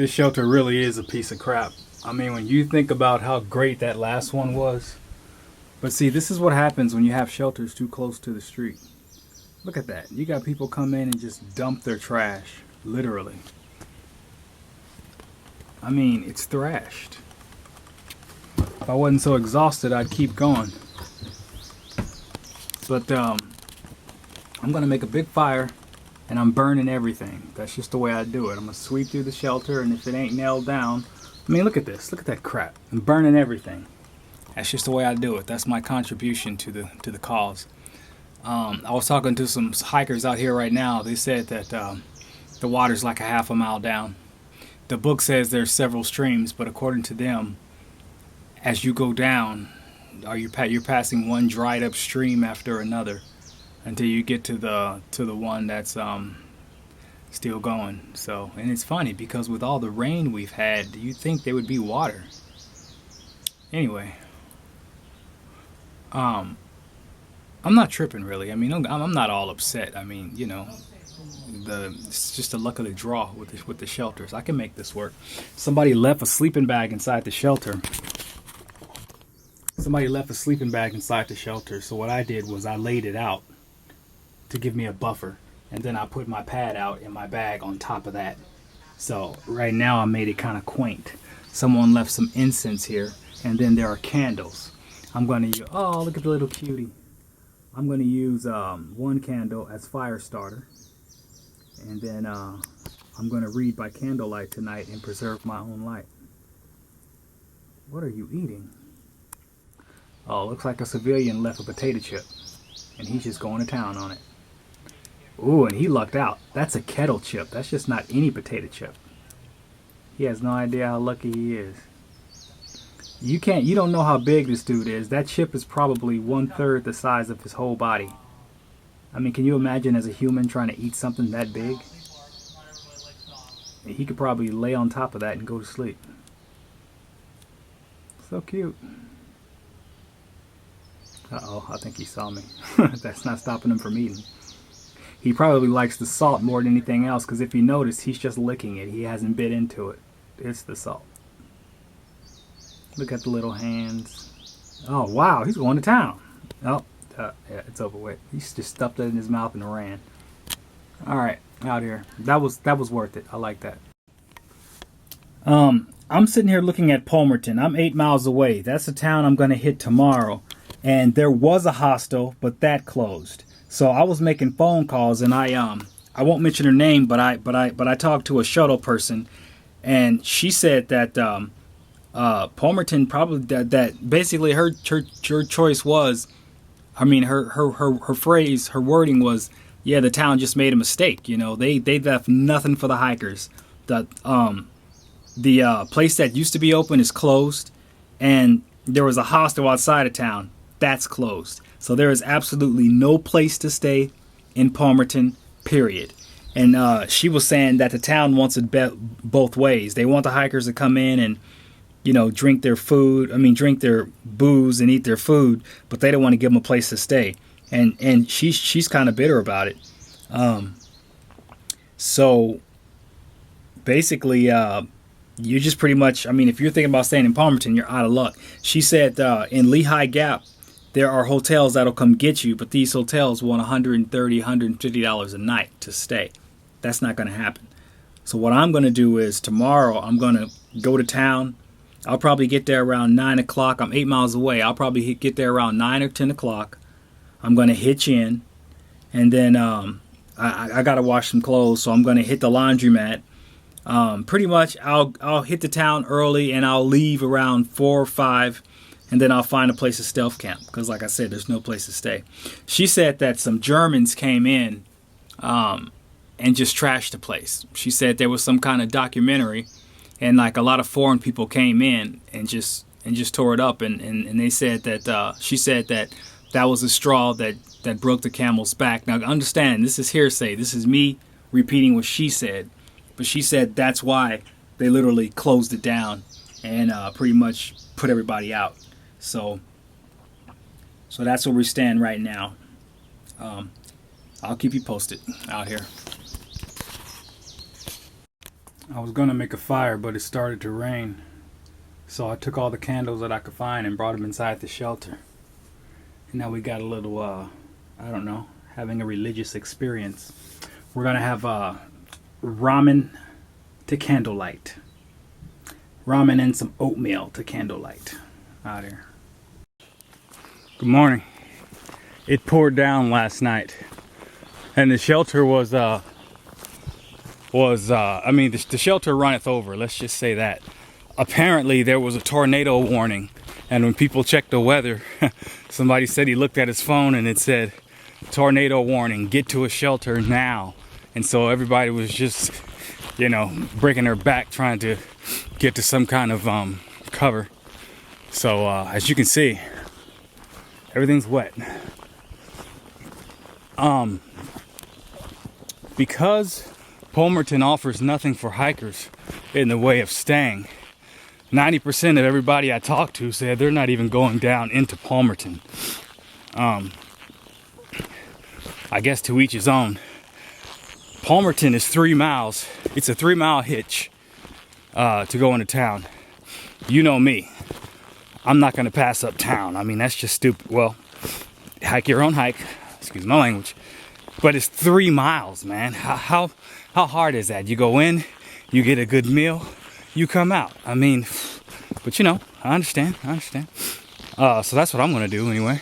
This shelter really is a piece of crap. I mean, when you think about how great that last one was. But see, this is what happens when you have shelters too close to the street. Look at that. You got people come in and just dump their trash. Literally. I mean, it's thrashed. If I wasn't so exhausted, I'd keep going. But I'm gonna make a big fire and I'm burning everything. That's just the way I do it. I'm gonna sweep through the shelter, and if it ain't nailed down, I mean, look at this. Look at that crap. I'm burning everything. That's just the way I do it. That's my contribution to the cause. I was talking to some hikers out here right now. They said that the water's like a half a mile down. The book says there's several streams, but according to them, as you go down, you're passing one dried up stream after another until you get to the one that's still going. So, and it's funny because with all the rain we've had, you'd think there would be water. Anyway, I'm not tripping really. I mean, I'm not all upset. I mean, you know, it's just the luck of the draw with the shelters. I can make this work. Somebody left a sleeping bag inside the shelter. So what I did was I laid it out to give me a buffer, and then I put my pad out in my bag on top of that. So right now I made it kind of quaint. Someone left some incense here, and then there are candles. I'm going to use, oh, look at the little cutie. I'm going to use one candle as fire starter, and then I'm going to read by candlelight tonight and preserve my own light. What are you eating? Oh, looks like a civilian left a potato chip, and he's just going to town on it. Ooh, and he lucked out. That's a kettle chip. That's just not any potato chip. He has no idea how lucky he is. You don't know how big this dude is. That chip is probably 1/3 the size of his whole body. I mean, can you imagine as a human trying to eat something that big? He could probably lay on top of that and go to sleep. So cute. Uh-oh, I think he saw me. That's not stopping him from eating. He probably likes the salt more than anything else, because if you notice, he's just licking it. He hasn't bit into it. It's the salt. Look at the little hands. Oh, wow, he's going to town. Oh, yeah, it's over with. He's just stuffed it in his mouth and ran. All right, out here. That was worth it. I like that. I'm sitting here looking at Palmerton. I'm 8 miles away. That's a town I'm going to hit tomorrow. And there was a hostel, but that closed. So I was making phone calls, and I won't mention her name, but I talked to a shuttle person, and she said that Palmerton probably that basically her choice was, I mean her phrase, her wording was, yeah, the town just made a mistake. You know, they left nothing for the hikers. The place that used to be open is closed, and there was a hostel outside of town. That's closed. So there is absolutely no place to stay in Palmerton, period. And she was saying that the town wants it both ways. They want the hikers to come in and, you know, drink their booze and eat their food, but they don't want to give them a place to stay. And she's kind of bitter about it. So basically, you just pretty much, I mean, if you're thinking about staying in Palmerton, you're out of luck. She said in Lehigh Gap, there are hotels that'll come get you, but these hotels want $130, $150 a night to stay. That's not going to happen. So what I'm going to do is tomorrow I'm going to go to town. I'll probably get there around 9 o'clock. I'm 8 miles away. I'll probably get there around 9 or 10 o'clock. I'm going to hitch in, and then I got to wash some clothes, so I'm going to hit the laundromat. Pretty much I'll hit the town early, and I'll leave around 4 or 5. And then I'll find a place to stealth camp, because like I said, there's no place to stay. She said that some Germans came in and just trashed the place. She said there was some kind of documentary, and like a lot of foreign people came in and just tore it up. And they said that she said that was a straw that broke the camel's back. Now understand, this is hearsay. This is me repeating what she said. But she said that's why they literally closed it down and pretty much put everybody out. So that's where we stand right now. I'll keep you posted out here. I was gonna make a fire, but it started to rain. So I took all the candles that I could find and brought them inside the shelter. And now we got a little, I don't know, having a religious experience. We're gonna have ramen to candlelight. Ramen and some oatmeal to candlelight out here. Good morning. It poured down last night, and the shelter was I mean, the shelter runneth over. Let's just say that. Apparently, there was a tornado warning, and when people checked the weather, somebody said he looked at his phone and it said, "Tornado warning. Get to a shelter now." And so everybody was just, you know, breaking their back trying to get to some kind of cover. So as you can see, everything's wet. Because Palmerton offers nothing for hikers in the way of staying, 90% of everybody I talked to said they're not even going down into Palmerton. I guess to each his own. Palmerton is 3 miles. It's a 3-mile hitch to go into town. You know me. I'm not going to pass up town. I mean, that's just stupid. Well, hike your own hike. Excuse my language. But it's 3 miles, man. How hard is that? You go in, you get a good meal, you come out. I mean, but you know, I understand. So that's what I'm going to do anyway.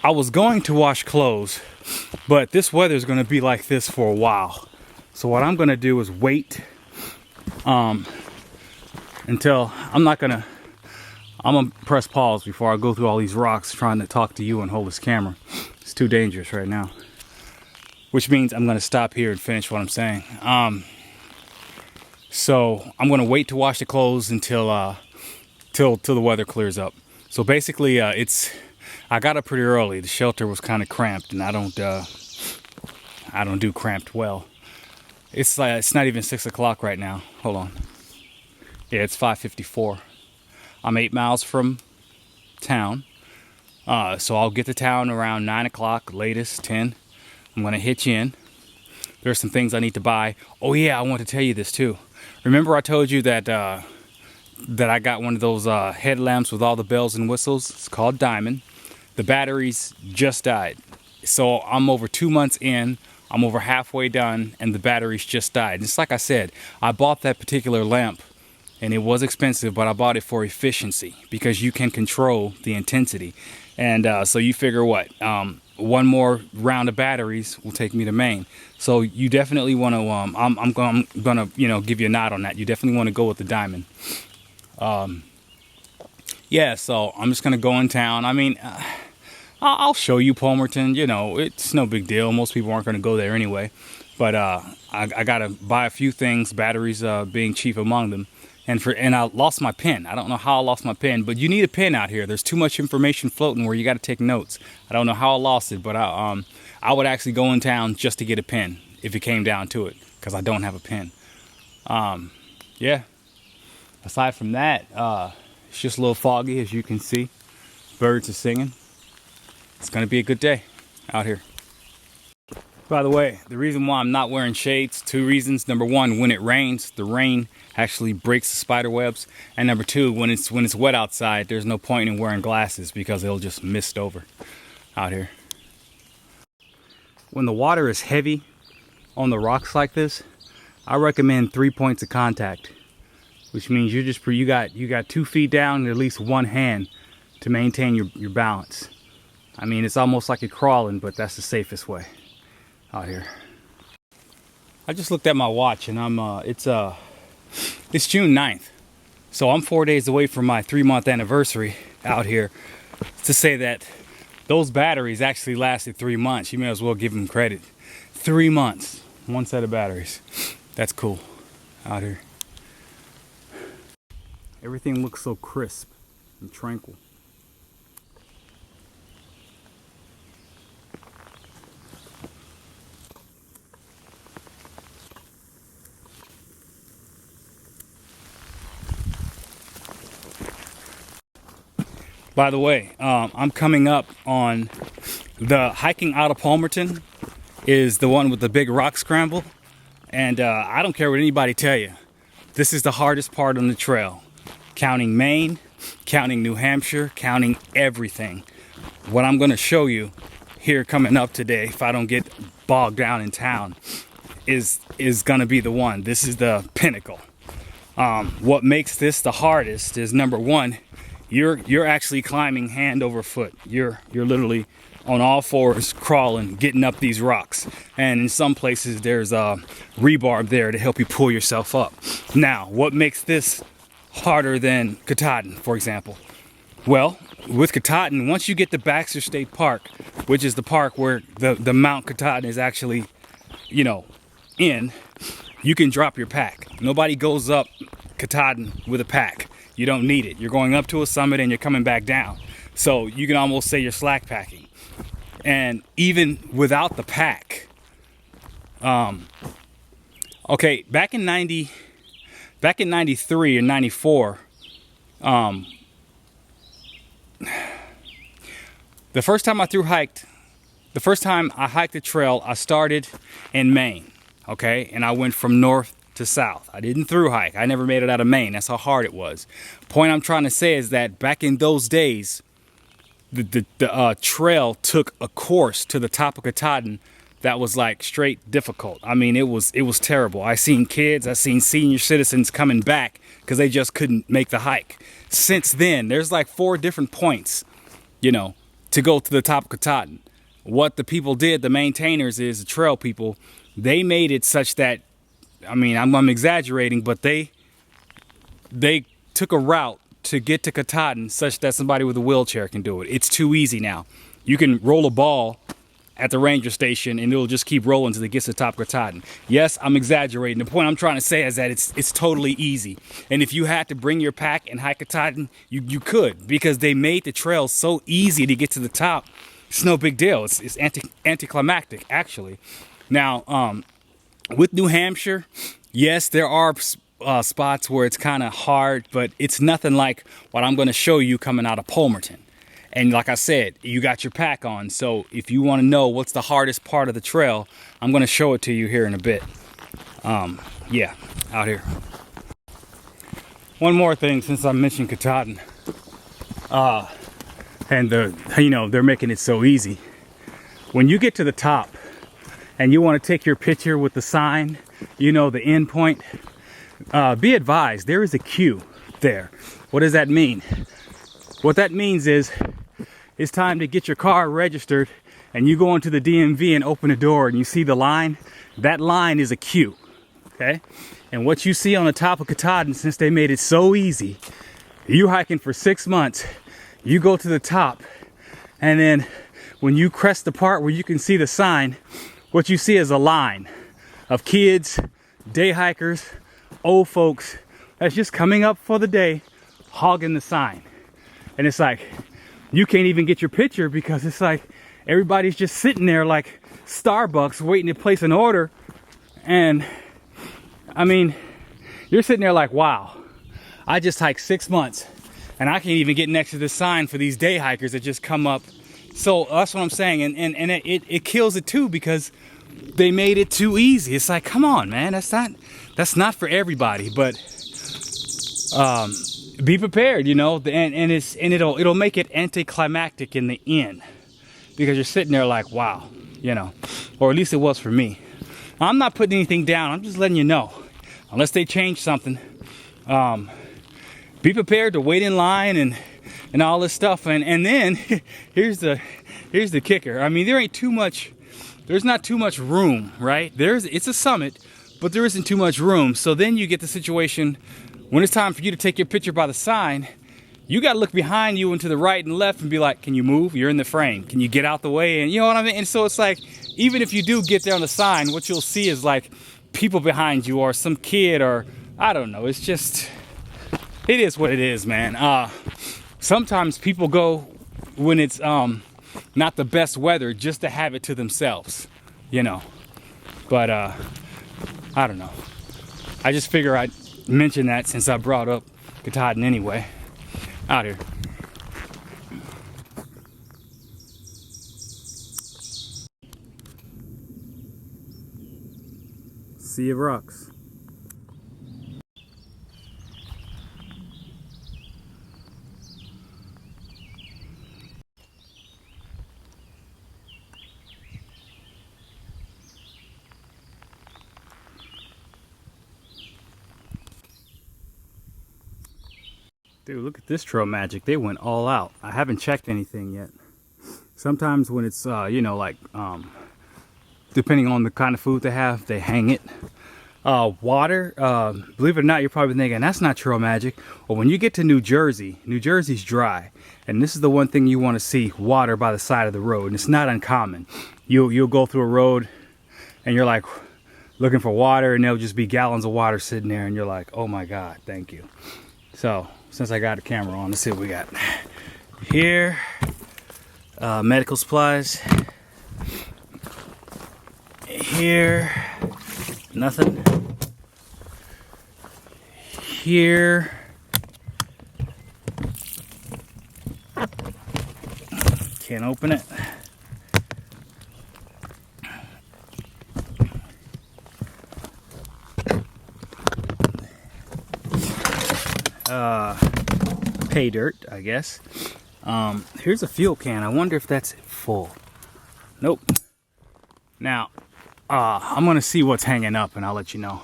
I was going to wash clothes, but this weather is going to be like this for a while. So what I'm going to do is wait until I'm going to press pause before I go through all these rocks trying to talk to you and hold this camera. It's too dangerous right now. Which means I'm going to stop here and finish what I'm saying. So I'm going to wait to wash the clothes until till the weather clears up. So basically, I got up pretty early. The shelter was kind of cramped, and I don't do cramped well. It's not even 6 o'clock right now. Hold on. Yeah, it's 5:54. I'm 8 miles from town. So I'll get to town around 9 o'clock, latest 10. I'm going to hitch in. There's some things I need to buy. Oh yeah, I want to tell you this too. Remember I told you that I got one of those headlamps with all the bells and whistles? It's called Diamond. The batteries just died. So I'm over 2 months in. I'm over halfway done, and the batteries just died. Just like I said, I bought that particular lamp, and it was expensive, but I bought it for efficiency because you can control the intensity. And so you figure what? One more round of batteries will take me to Maine. So you definitely want to, I'm gonna, you know, give you a nod on that. You definitely want to go with the Diamond. Yeah, so I'm just gonna go in town. I mean, I'll show you Palmerton. You know, it's no big deal. Most people aren't gonna go there anyway. But I gotta buy a few things, batteries being chief among them. And I lost my pen. I don't know how I lost my pen, but you need a pen out here. There's too much information floating where you got to take notes. I don't know how I lost it, but I would actually go in town just to get a pen if it came down to it, because I don't have a pen. Yeah. Aside from that, it's just a little foggy, as you can see. Birds are singing. It's gonna be a good day out here. By the way, the reason why I'm not wearing shades, 2 reasons. Number 1, when it rains, the rain actually breaks the spider webs. And number 2, when it's wet outside, there's no point in wearing glasses because it'll just mist over out here. When the water is heavy on the rocks like this, I recommend 3 points of contact, which means you got 2 feet down and at least 1 hand to maintain your balance. I mean, it's almost like you're crawling, but that's the safest way out here. I just looked at my watch, and it's June 9th. So I'm 4 days away from my 3-month anniversary out here. To say that those batteries actually lasted 3 months, you may as well give them credit. 3 months, 1 set of batteries. That's cool out here. Everything looks so crisp and tranquil. By the way, I'm coming up on the hiking out of Palmerton is the one with the big rock scramble. And I don't care what anybody tell you. This is the hardest part on the trail. Counting Maine, counting New Hampshire, counting everything. What I'm gonna show you here coming up today, if I don't get bogged down in town, is gonna be the one. This is the pinnacle. What makes this the hardest is, number one, you're actually climbing hand over foot. You're literally on all fours, crawling, getting up these rocks. And in some places there's rebarb there to help you pull yourself up. Now, what makes this harder than Katahdin, for example? Well, with Katahdin, once you get to Baxter State Park, which is the park where the Mount Katahdin is actually, you know, in, you can drop your pack. Nobody goes up Katahdin with a pack. You don't need it. You're going up to a summit and you're coming back down. So you can almost say you're slack packing. And even without the pack, okay, back in 93 or 94, the first time I hiked the trail, I started in Maine, okay? And I went from north to south. I didn't through hike. I never made it out of Maine. That's how hard it was. Point I'm trying to say is that back in those days, the trail took a course to the top of Katahdin that was like straight difficult. I mean, it was terrible. I seen senior citizens coming back because they just couldn't make the hike. Since then, there's like 4 different points, you know, to go to the top of Katahdin. What the people did, the maintainers, is the trail people, they made it such that, I mean, I'm exaggerating, but they took a route to get to Katahdin such that somebody with a wheelchair can do it. It's too easy now. You can roll a ball at the ranger station and it'll just keep rolling until it gets to the top of Katahdin. Yes, I'm exaggerating. The point I'm trying to say is that it's totally easy. And if you had to bring your pack and hike Katahdin, you could, because they made the trail so easy to get to the top. It's no big deal. It's anticlimactic, actually. Now, with New Hampshire, yes, there are spots where it's kind of hard, but it's nothing like what I'm going to show you coming out of Palmerton. And like I said, you got your pack on, so if you want to know what's the hardest part of the trail, I'm going to show it to you here in a bit. Yeah, out here. One more thing, since I mentioned Katahdin, and they're making it so easy. When you get to the top and you want to take your picture with the sign, you know, the end point, be advised, there is a queue there. What does that mean? What that means is it's time to get your car registered, and you go into the DMV and open the door and you see the line. That line is a queue, okay? And what you see on the top of Katahdin, since they made it so easy, you hiking for 6 months, you go to the top, and then when you crest the part where you can see the sign, what you see is a line of kids, day hikers, old folks that's just coming up for the day, hogging the sign. And it's like, you can't even get your picture because it's like everybody's just sitting there like Starbucks waiting to place an order. And I mean, you're sitting there like, wow, I just hiked 6 months and I can't even get next to this sign for these day hikers that just come up. So that's what I'm saying. And it kills it too, because they made it too easy. It's like, come on, man, that's not for everybody. But be prepared, you know, and it'll make it anticlimactic in the end, because you're sitting there like, wow, you know, or at least it was for me. I'm not putting anything down. I'm just letting you know, unless they change something, be prepared to wait in line and all this stuff. And then here's the kicker. I mean, there's not too much room, right? It's a summit, but there isn't too much room. So then you get the situation when it's time for you to take your picture by the sign, you got to look behind you and to the right and left and be like, can you move? You're in the frame. Can you get out the way? And you know what I mean? And so it's like, even if you do get there on the sign, what you'll see is like people behind you or some kid, or I don't know. It's just, it is what it is, man. Sometimes people go when it's not the best weather just to have it to themselves, you know. But I don't know. I just figure I'd mention that since I brought up Katahdin anyway. Out here. Sea of rocks. Dude, look at this trail magic. They went all out. I haven't checked anything yet. Sometimes when it's, you know, like, depending on the kind of food they have, they hang it. Water, believe it or not, you're probably thinking, that's not trail magic. Well, when you get to New Jersey, New Jersey's dry. And this is the one thing you want to see, water by the side of the road. And it's not uncommon. You'll go through a road and you're like looking for water, and there'll just be gallons of water sitting there. And you're like, oh my God, thank you. So, since I got the camera on, let's see what we got here. Medical supplies. Here, nothing. Here, can't open it. Pay dirt, I guess. Here's a fuel can. I wonder if that's full. Nope. Now, I'm gonna see what's hanging up, and I'll let you know.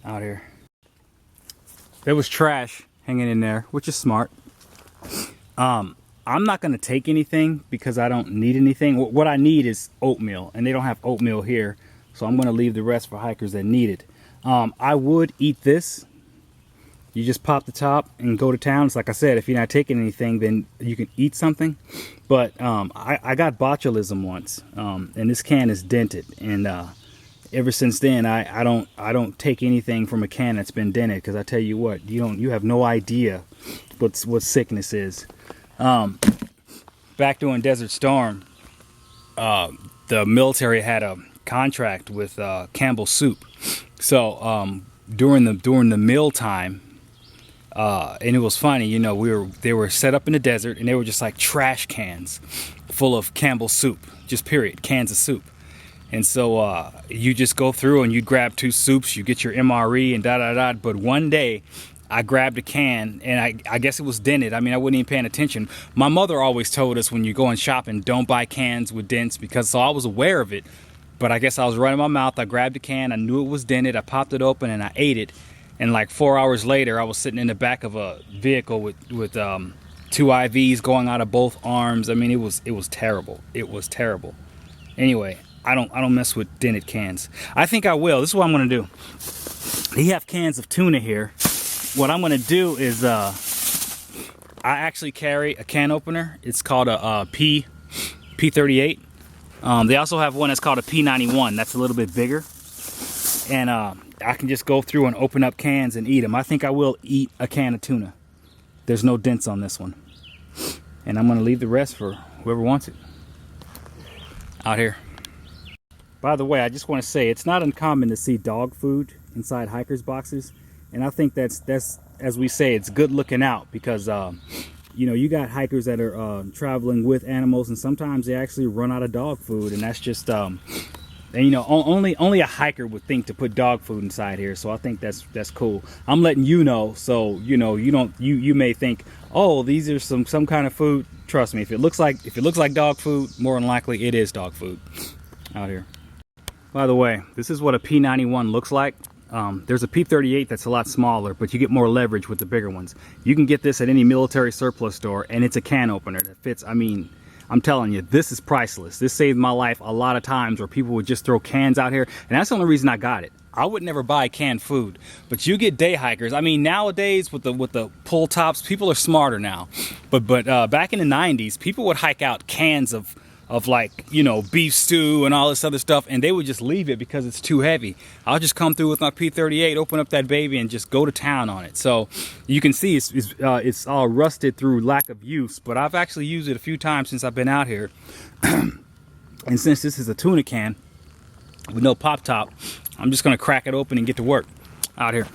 Out here, there was trash hanging in there, which is smart. I'm not gonna take anything because I don't need anything. What I need is oatmeal, and they don't have oatmeal here, so I'm gonna leave the rest for hikers that need it. I would eat this. You just pop the top and go to town. It's like I said, if you're not taking anything, then you can eat something. But I got botulism once, and this can is dented. And ever since then, I don't take anything from a can that's been dented, because I tell you what, you have no idea what sickness is. Back during Desert Storm, the military had a contract with Campbell's Soup. So during the meal time. And it was funny, you know, they were set up in the desert, and they were just like trash cans full of Campbell's soup, just period, cans of soup. And so you just go through and you grab 2 soups, you get your MRE and da-da-da. But one day I grabbed a can, and I guess it was dented. I mean, I wasn't even paying attention. My mother always told us, when you're going shopping, don't buy cans with dents, because so I was aware of it. But I guess I was running my mouth. I grabbed a can, I knew it was dented, I popped it open and I ate it. And like 4 hours later, I was sitting in the back of a vehicle with 2 IVs going out of both arms. I mean, it was terrible. It was terrible. Anyway, I don't mess with dented cans. I think I will. This is what I'm gonna do. They have cans of tuna here. What I'm gonna do is I actually carry a can opener. It's called a P38. They also have one that's called a P91. That's a little bit bigger. And I can just go through and open up cans and eat them. I think I will eat a can of tuna. There's no dents on this one. And I'm going to leave the rest for whoever wants it. Out here. By the way, I just want to say, it's not uncommon to see dog food inside hikers' boxes. And I think that's as we say, it's good looking out, because you know, you got hikers that are traveling with animals, and sometimes they actually run out of dog food, and that's just and you know, only a hiker would think to put dog food inside here. So I think that's cool. I'm letting you know, so you know, you may think, oh, these are some kind of food. Trust me, if it looks like dog food, more than likely it is dog food out here. By the way, this is what a P91 looks like. There's a P38 that's a lot smaller, but you get more leverage with the bigger ones. You can get this at any military surplus store, and it's a can opener that fits. I mean, I'm telling you, this is priceless. This saved my life a lot of times where people would just throw cans out here, and that's the only reason I got it. I would never buy canned food, but you get day hikers. I mean, nowadays with the pull tops, people are smarter now. But back in the 90s, people would hike out cans of like, you know, beef stew and all this other stuff, and they would just leave it because it's too heavy. I'll just come through with my P38, open up that baby, and just go to town on it. So you can see it's all rusted through lack of use, but I've actually used it a few times since I've been out here. And since this is a tuna can with no pop top, I'm just gonna crack it open and get to work out here.